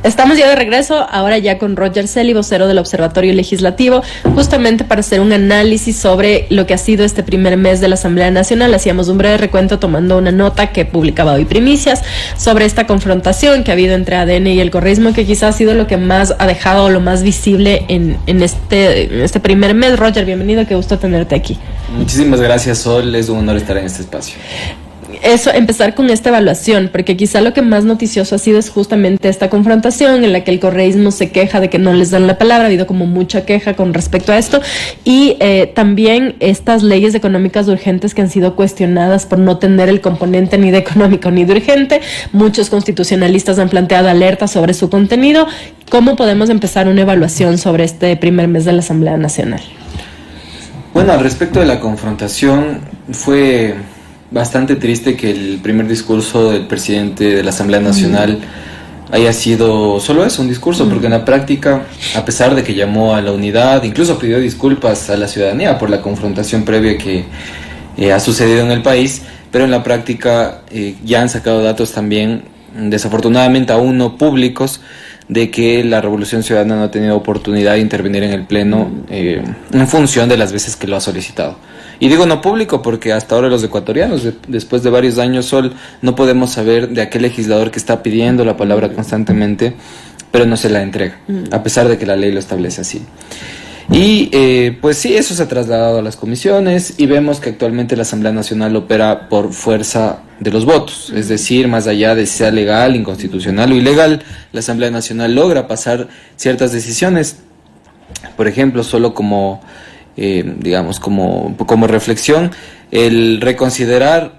Estamos ya de regreso, ahora ya con Roger Celi, vocero del Observatorio Legislativo, justamente para hacer un análisis sobre lo que ha sido este primer mes de la Asamblea Nacional. Hacíamos un breve recuento tomando una nota que publicaba hoy Primicias sobre esta confrontación que ha habido entre ADN y el correísmo, que quizás ha sido lo que más ha dejado, lo más visible en este primer mes. Roger, bienvenido, qué gusto tenerte aquí. Muchísimas gracias, Sol, es un honor estar en este espacio. Eso, empezar con esta evaluación, porque quizá lo que más noticioso ha sido es justamente esta confrontación en la que el correísmo se queja de que no les dan la palabra. Ha habido como mucha queja con respecto a esto, y también estas leyes económicas urgentes que han sido cuestionadas por no tener el componente ni de económico ni de urgente. Muchos constitucionalistas han planteado alertas sobre su contenido. ¿Cómo podemos empezar una evaluación sobre este primer mes de la Asamblea Nacional? Bueno, al respecto de la confrontación, fue bastante triste que el primer discurso del presidente de la Asamblea Nacional haya sido solo eso, un discurso, porque en la práctica, a pesar de que llamó a la unidad, incluso pidió disculpas a la ciudadanía por la confrontación previa que ha sucedido en el país, pero en la práctica ya han sacado datos también, desafortunadamente aún no públicos, de que la Revolución Ciudadana no ha tenido oportunidad de intervenir en el Pleno en función de las veces que lo ha solicitado. Y digo no público porque hasta ahora los ecuatorianos, después de varios años, Sol, no podemos saber de aquel legislador que está pidiendo la palabra constantemente, pero no se la entrega, a pesar de que la ley lo establece así. Y pues sí, eso se ha trasladado a las comisiones y vemos que actualmente la Asamblea Nacional opera por fuerza de los votos, es decir, más allá de si sea legal, inconstitucional o ilegal, la Asamblea Nacional logra pasar ciertas decisiones. Por ejemplo, solo como digamos, como reflexión, el reconsiderar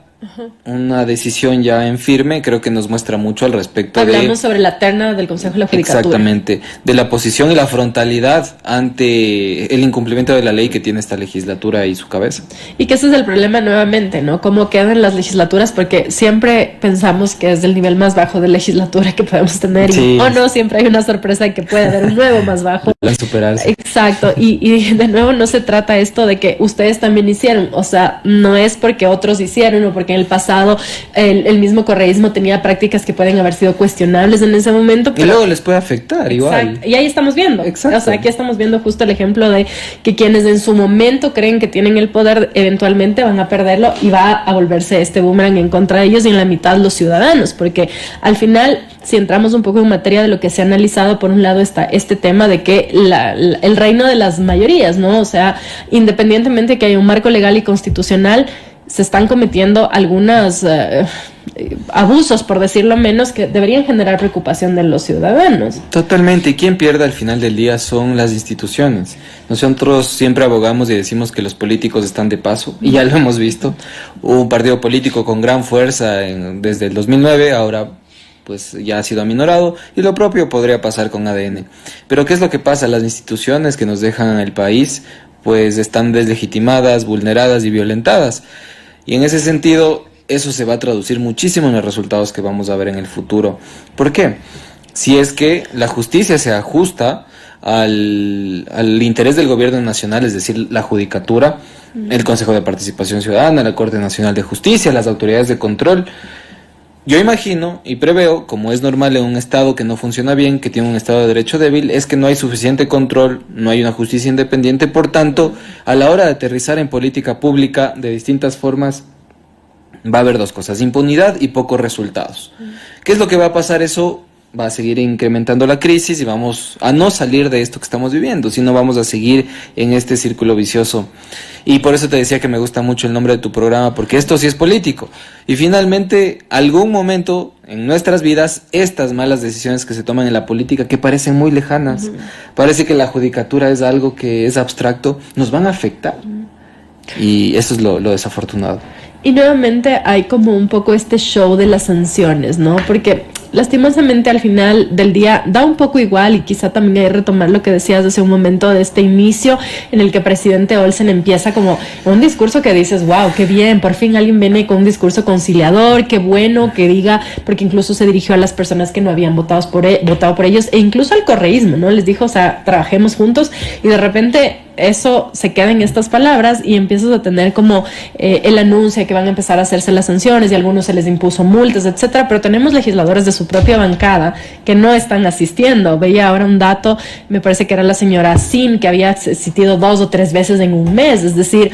una decisión ya en firme, creo que nos muestra mucho al respecto. Hablamos sobre la terna del Consejo de la Judicatura. Exactamente, de la posición y la frontalidad ante el incumplimiento de la ley que tiene esta legislatura y su cabeza. Y que ese es el problema nuevamente, ¿no? Cómo quedan las legislaturas, porque siempre pensamos que es el nivel más bajo de legislatura que podemos tener, sí. O no, siempre hay una sorpresa de que puede haber un nuevo más bajo. Superarse. Exacto, y de nuevo no se trata esto de que ustedes también hicieron, o sea, no es porque otros hicieron o porque en el pasado el mismo correísmo tenía prácticas que pueden haber sido cuestionables en ese momento. Pero, y luego les puede afectar igual. Y ahí estamos viendo. Exacto. O sea, aquí estamos viendo justo el ejemplo de que quienes en su momento creen que tienen el poder, eventualmente van a perderlo y va a volverse este boomerang en contra de ellos y en la mitad los ciudadanos, porque al final, si entramos un poco en materia de lo que se ha analizado, por un lado está este tema de que el reino de las mayorías, ¿no? O sea, independientemente de que haya un marco legal y constitucional, se están cometiendo algunos abusos, por decirlo menos, que deberían generar preocupación de los ciudadanos. Totalmente, y quien pierde al final del día son las instituciones. Nosotros siempre abogamos y decimos que los políticos están de paso, y ya lo hemos visto. Hubo un partido político con gran fuerza desde el 2009, ahora pues ya ha sido aminorado, y lo propio podría pasar con ADN. Pero ¿qué es lo que pasa? Las instituciones que nos dejan el país pues están deslegitimadas, vulneradas y violentadas. Y en ese sentido, eso se va a traducir muchísimo en los resultados que vamos a ver en el futuro. ¿Por qué? Si es que la justicia se ajusta al interés del gobierno nacional, es decir, la judicatura, el Consejo de Participación Ciudadana, la Corte Nacional de Justicia, las autoridades de control, yo imagino y preveo, como es normal en un Estado que no funciona bien, que tiene un Estado de Derecho débil, es que no hay suficiente control, no hay una justicia independiente. Por tanto, a la hora de aterrizar en política pública de distintas formas, va a haber dos cosas: impunidad y pocos resultados. ¿Qué es lo que va a pasar? Eso va a seguir incrementando la crisis y vamos a no salir de esto que estamos viviendo, sino vamos a seguir en este círculo vicioso. Y por eso te decía que me gusta mucho el nombre de tu programa, porque esto sí es político. Y finalmente, algún momento en nuestras vidas, estas malas decisiones que se toman en la política, que parecen muy lejanas, parece que la judicatura es algo que es abstracto, nos van a afectar. Y eso es lo desafortunado. Y nuevamente hay como un poco este show de las sanciones, ¿no? Porque lastimosamente al final del día da un poco igual, y quizá también hay que retomar lo que decías hace un momento de este inicio en el que presidente Olsen empieza como un discurso que dices, wow, qué bien, por fin alguien viene con un discurso conciliador, qué bueno que diga, porque incluso se dirigió a las personas que no habían votado por ellos, e incluso al correísmo, ¿no? Les dijo, o sea, trabajemos juntos, y de repente eso se queda en estas palabras y empiezas a tener como el anuncio de que van a empezar a hacerse las sanciones y a algunos se les impuso multas, etcétera, pero tenemos legisladores de su propia bancada que no están asistiendo. Veía ahora un dato, me parece que era la señora Sin, que había asistido 2 o 3 veces en un mes, es decir,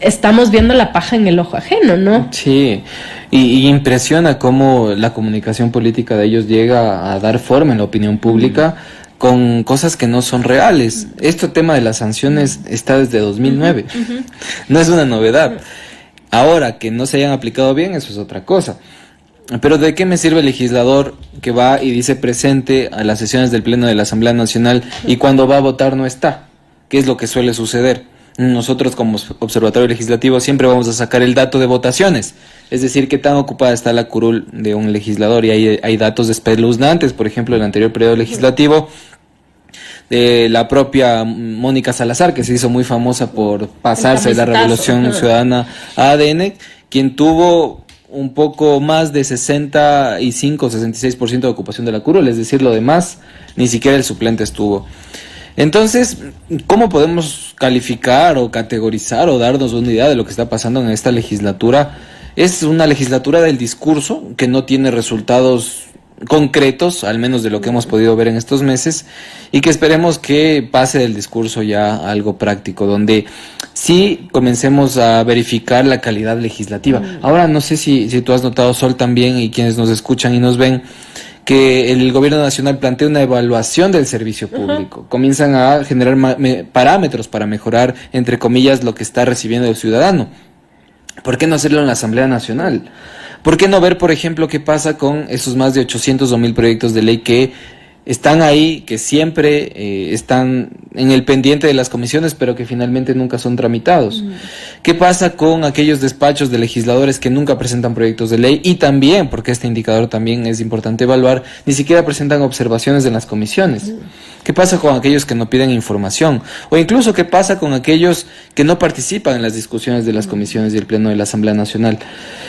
estamos viendo la paja en el ojo ajeno, ¿no? Sí, y impresiona cómo la comunicación política de ellos llega a dar forma en la opinión pública con cosas que no son reales. Este tema de las sanciones está desde 2009, no es una novedad. Ahora, que no se hayan aplicado bien, eso es otra cosa. Pero ¿de qué me sirve el legislador que va y dice presente a las sesiones del Pleno de la Asamblea Nacional y cuando va a votar no está? ¿Qué es lo que suele suceder? Nosotros como Observatorio Legislativo siempre vamos a sacar el dato de votaciones, es decir, qué tan ocupada está la curul de un legislador, y hay datos espeluznantes. Por ejemplo, el anterior periodo legislativo, de la propia Mónica Salazar, que se hizo muy famosa por pasarse de la Revolución Ciudadana a ADN, quien tuvo un poco más de 65-66% de ocupación de la curul, es decir, lo demás, ni siquiera el suplente estuvo. Entonces, ¿cómo podemos calificar o categorizar o darnos una idea de lo que está pasando en esta legislatura? Es una legislatura del discurso que no tiene resultados concretos, al menos de lo que hemos podido ver en estos meses, y que esperemos que pase del discurso ya a algo práctico, donde sí comencemos a verificar la calidad legislativa. Ahora, no sé si tú has notado, Sol, también, y quienes nos escuchan y nos ven, que el gobierno nacional plantea una evaluación del servicio público. Comienzan a generar parámetros para mejorar, entre comillas, lo que está recibiendo el ciudadano. ¿Por qué no hacerlo en la Asamblea Nacional? ¿Por qué no ver, por ejemplo, qué pasa con esos más de 800 o 1000 proyectos de ley que están ahí, que siempre están en el pendiente de las comisiones, pero que finalmente nunca son tramitados? ¿Qué pasa con aquellos despachos de legisladores que nunca presentan proyectos de ley? Y también, porque este indicador también es importante evaluar, ni siquiera presentan observaciones en las comisiones. ¿Qué pasa con aquellos que no piden información? O incluso, ¿qué pasa con aquellos que no participan en las discusiones de las comisiones y el Pleno de la Asamblea Nacional?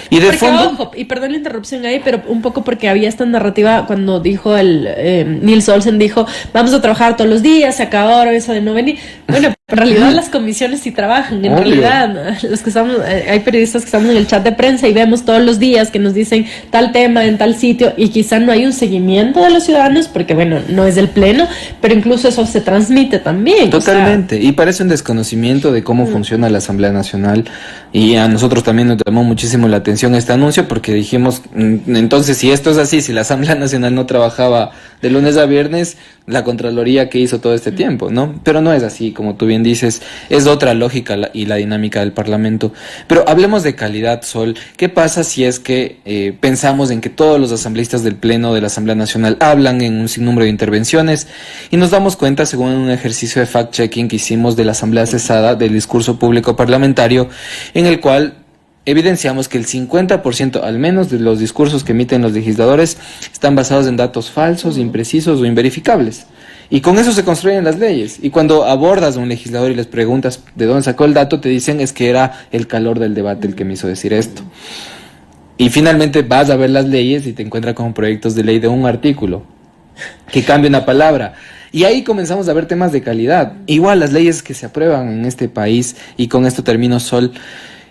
Y de fondo... Ojo, y perdón la interrupción ahí, pero un poco porque había esta narrativa cuando dijo Nils Olsen, dijo, vamos a trabajar todos los días, se acabó eso de no venir. Bueno, en realidad las comisiones sí trabajan, en realidad los que estamos, hay periodistas que estamos en el chat de prensa y vemos todos los días que nos dicen tal tema en tal sitio, y quizá no hay un seguimiento de los ciudadanos porque bueno, no es del Pleno, pero incluso eso se transmite también. Totalmente, o sea, y parece un desconocimiento de cómo funciona la Asamblea Nacional, y a nosotros también nos llamó muchísimo la atención este anuncio, porque dijimos, entonces si esto es así, si la Asamblea Nacional no trabajaba de lunes a viernes, la Contraloría que hizo todo este tiempo, ¿no? Pero no es así, como tú bien dices, es otra lógica y la dinámica del Parlamento. Pero hablemos de calidad, Sol. ¿Qué pasa si es que pensamos en que todos los asambleístas del Pleno de la Asamblea Nacional hablan en un sinnúmero de intervenciones y nos damos cuenta, según un ejercicio de fact-checking que hicimos de la Asamblea Cesada, del discurso público parlamentario, en el cual evidenciamos que el 50% al menos de los discursos que emiten los legisladores están basados en datos falsos, imprecisos o inverificables? Y con eso se construyen las leyes. Y cuando abordas a un legislador y les preguntas de dónde sacó el dato, te dicen es que era el calor del debate el que me hizo decir esto. Y finalmente vas a ver las leyes y te encuentras con proyectos de ley de un artículo que cambia una palabra. Y ahí comenzamos a ver temas de calidad. Igual las leyes que se aprueban en este país, y con esto termino, Sol,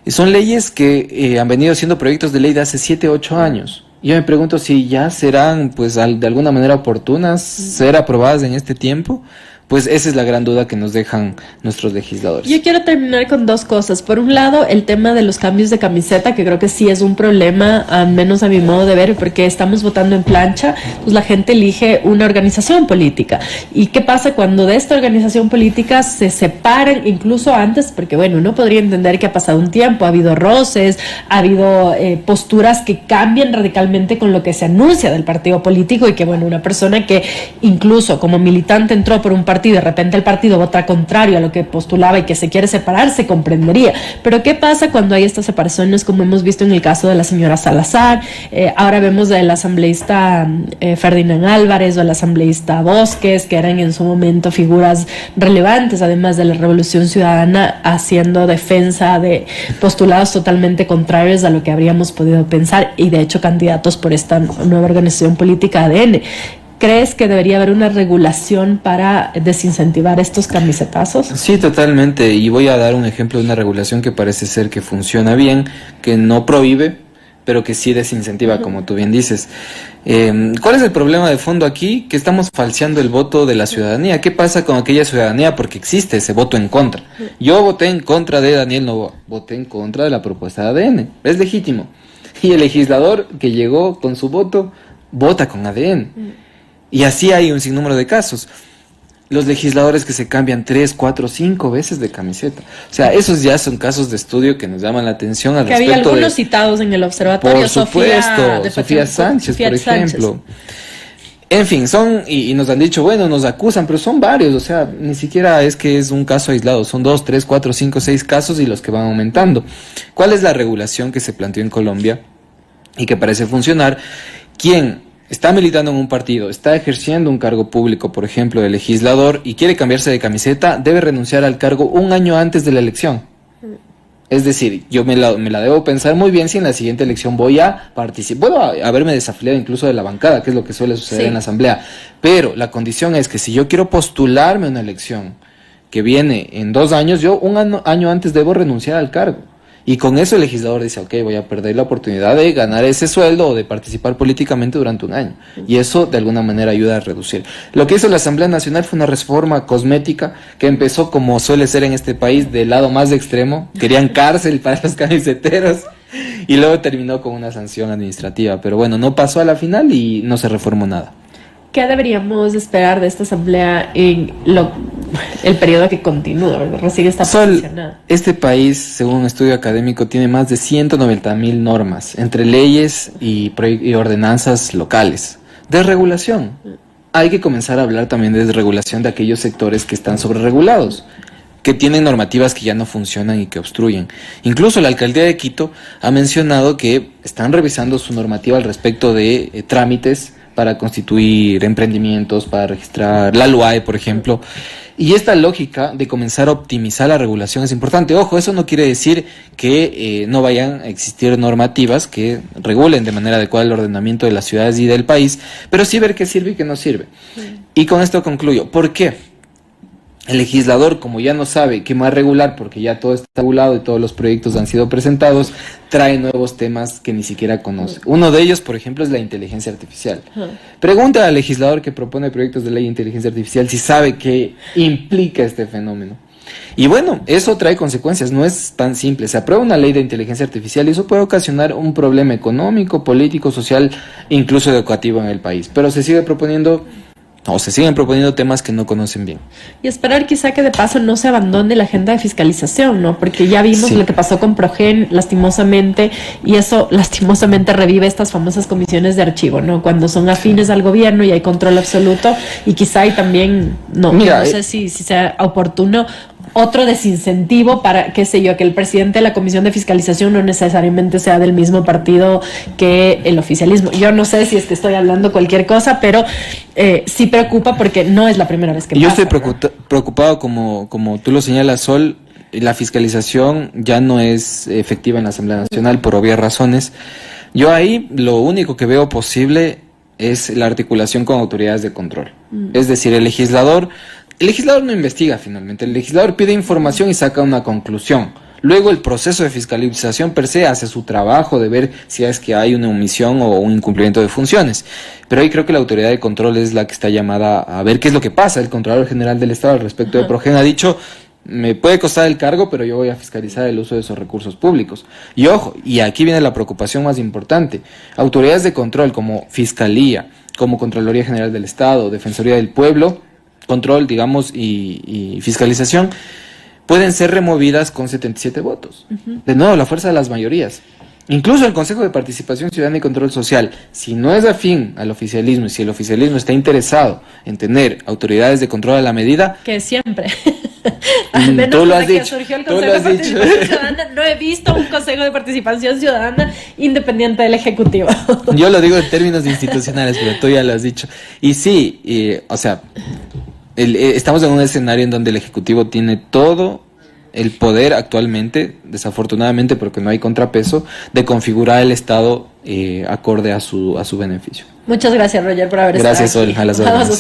son leyes que han venido siendo proyectos de ley de hace 7, 8 años. Yo me pregunto si ya serán, pues, de alguna manera oportunas ser aprobadas en este tiempo. Pues esa es la gran duda que nos dejan nuestros legisladores. Yo quiero terminar con dos cosas. Por un lado, el tema de los cambios de camiseta, que creo que sí es un problema, al menos a mi modo de ver, porque estamos votando en plancha, pues la gente elige una organización política. ¿Y qué pasa cuando de esta organización política se separan, incluso antes? Porque bueno, uno podría entender que ha pasado un tiempo, ha habido roces, ha habido posturas que cambian radicalmente con lo que se anuncia del partido político, y que bueno, una persona que incluso como militante entró por un partido y de repente el partido vota contrario a lo que postulaba y que se quiere separar, se comprendería. Pero ¿qué pasa cuando hay estas separaciones, como hemos visto en el caso de la señora Salazar? Ahora vemos del asambleísta Ferdinand Álvarez o el asambleísta Bosques, que eran en su momento figuras relevantes, además de la Revolución Ciudadana, haciendo defensa de postulados totalmente contrarios a lo que habríamos podido pensar, y de hecho candidatos por esta nueva organización política ADN. ¿Crees que debería haber una regulación para desincentivar estos camisetazos? Sí, totalmente. Y voy a dar un ejemplo de una regulación que parece ser que funciona bien, que no prohíbe, pero que sí desincentiva, como tú bien dices. ¿Cuál es el problema de fondo aquí? Que estamos falseando el voto de la ciudadanía. ¿Qué pasa con aquella ciudadanía? Porque existe ese voto en contra. Yo voté en contra de Daniel Noboa, voté en contra de la propuesta de ADN. Es legítimo. Y el legislador que llegó con su voto, vota con ADN. Y así hay un sinnúmero de casos. Los legisladores que se cambian 3, 4, 5 veces de camiseta. O sea, esos ya son casos de estudio que nos llaman la atención al respecto. Que había algunos citados en el observatorio. Por supuesto, Sofía Sánchez, por ejemplo. En fin, y nos han dicho, bueno, nos acusan, pero son varios, o sea, ni siquiera es que es un caso aislado, son 2, 3, 4, 5, 6 casos y los que van aumentando. ¿Cuál es la regulación que se planteó en Colombia y que parece funcionar? ¿Quién está militando en un partido, está ejerciendo un cargo público, por ejemplo, de legislador, y quiere cambiarse de camiseta, debe renunciar al cargo un año antes de la elección? Es decir, yo me la debo pensar muy bien si en la siguiente elección voy a participar. Puedo haberme desafiliado incluso de la bancada, que es lo que suele suceder en la asamblea, pero la condición es que si yo quiero postularme a una elección que viene en 2 años, yo un año antes debo renunciar al cargo. Y con eso el legislador dice, ok, voy a perder la oportunidad de ganar ese sueldo o de participar políticamente durante un año. Y eso de alguna manera ayuda a reducir. Lo que hizo la Asamblea Nacional fue una reforma cosmética que empezó, como suele ser en este país, del lado más extremo. Querían cárcel para los camiseteros y luego terminó con una sanción administrativa. Pero bueno, no pasó a la final y no se reformó nada. ¿Qué deberíamos esperar de esta asamblea en el periodo que continúa, ¿verdad? Recién está posicionada. Este país, según un estudio académico, tiene más de 190,000 normas, entre leyes y ordenanzas locales. Desregulación. Hay que comenzar a hablar también de desregulación de aquellos sectores que están sobreregulados, que tienen normativas que ya no funcionan y que obstruyen. Incluso la alcaldía de Quito ha mencionado que están revisando su normativa al respecto de trámites para constituir emprendimientos, para registrar la LUAE, por ejemplo. Y esta lógica de comenzar a optimizar la regulación es importante. Ojo, eso no quiere decir que no vayan a existir normativas que regulen de manera adecuada el ordenamiento de las ciudades y del país, pero sí ver qué sirve y qué no sirve. Y con esto concluyo. ¿Por qué? El legislador, como ya no sabe qué más regular, porque ya todo está regulado y todos los proyectos han sido presentados, trae nuevos temas que ni siquiera conoce. Uno de ellos, por ejemplo, es la inteligencia artificial. Pregunta al legislador que propone proyectos de ley de inteligencia artificial si sabe qué implica este fenómeno. Y bueno, eso trae consecuencias, no es tan simple. Se aprueba una ley de inteligencia artificial y eso puede ocasionar un problema económico, político, social, incluso educativo en el país. Pero se siguen proponiendo temas que no conocen bien. Y esperar quizá que de paso no se abandone la agenda de fiscalización, ¿no? Porque ya vimos lo que pasó con Progen, lastimosamente, y eso lastimosamente revive estas famosas comisiones de archivo, ¿no? Cuando son afines al gobierno y hay control absoluto, y quizá hay también, no sé si sea oportuno otro desincentivo para, qué sé yo, que el presidente de la Comisión de Fiscalización no necesariamente sea del mismo partido que el oficialismo. Yo no sé si es que estoy hablando cualquier cosa, pero sí preocupa porque no es la primera vez que pasa. Yo estoy preocupado, como tú lo señalas, Sol. La fiscalización ya no es efectiva en la Asamblea Nacional por obvias razones. Yo ahí lo único que veo posible es la articulación con autoridades de control. Es decir, el legislador no investiga finalmente, el legislador pide información y saca una conclusión. Luego el proceso de fiscalización per se hace su trabajo de ver si es que hay una omisión o un incumplimiento de funciones. Pero ahí creo que la autoridad de control es la que está llamada a ver qué es lo que pasa. El Contralor General del Estado al respecto de Progen ha dicho, me puede costar el cargo, pero yo voy a fiscalizar el uso de esos recursos públicos. Y ojo, y aquí viene la preocupación más importante. Autoridades de control como Fiscalía, como Contraloría General del Estado, Defensoría del Pueblo, control, digamos, y fiscalización, pueden ser removidas con 77 votos. De nuevo, la fuerza de las mayorías. Incluso el Consejo de Participación Ciudadana y Control Social, si no es afín al oficialismo y si el oficialismo está interesado en tener autoridades de control a la medida... Que siempre. Tú lo has dicho. Surgió el Consejo de Participación Ciudadana, no he visto un Consejo de Participación Ciudadana independiente del Ejecutivo. Yo lo digo en términos institucionales, pero tú ya lo has dicho. Y sí, o sea... estamos en un escenario en donde el Ejecutivo tiene todo el poder actualmente, desafortunadamente porque no hay contrapeso, de configurar el Estado acorde a su beneficio. Muchas gracias, Roger, por haber estado aquí. Gracias, Sol, a las Vamos a órdenes.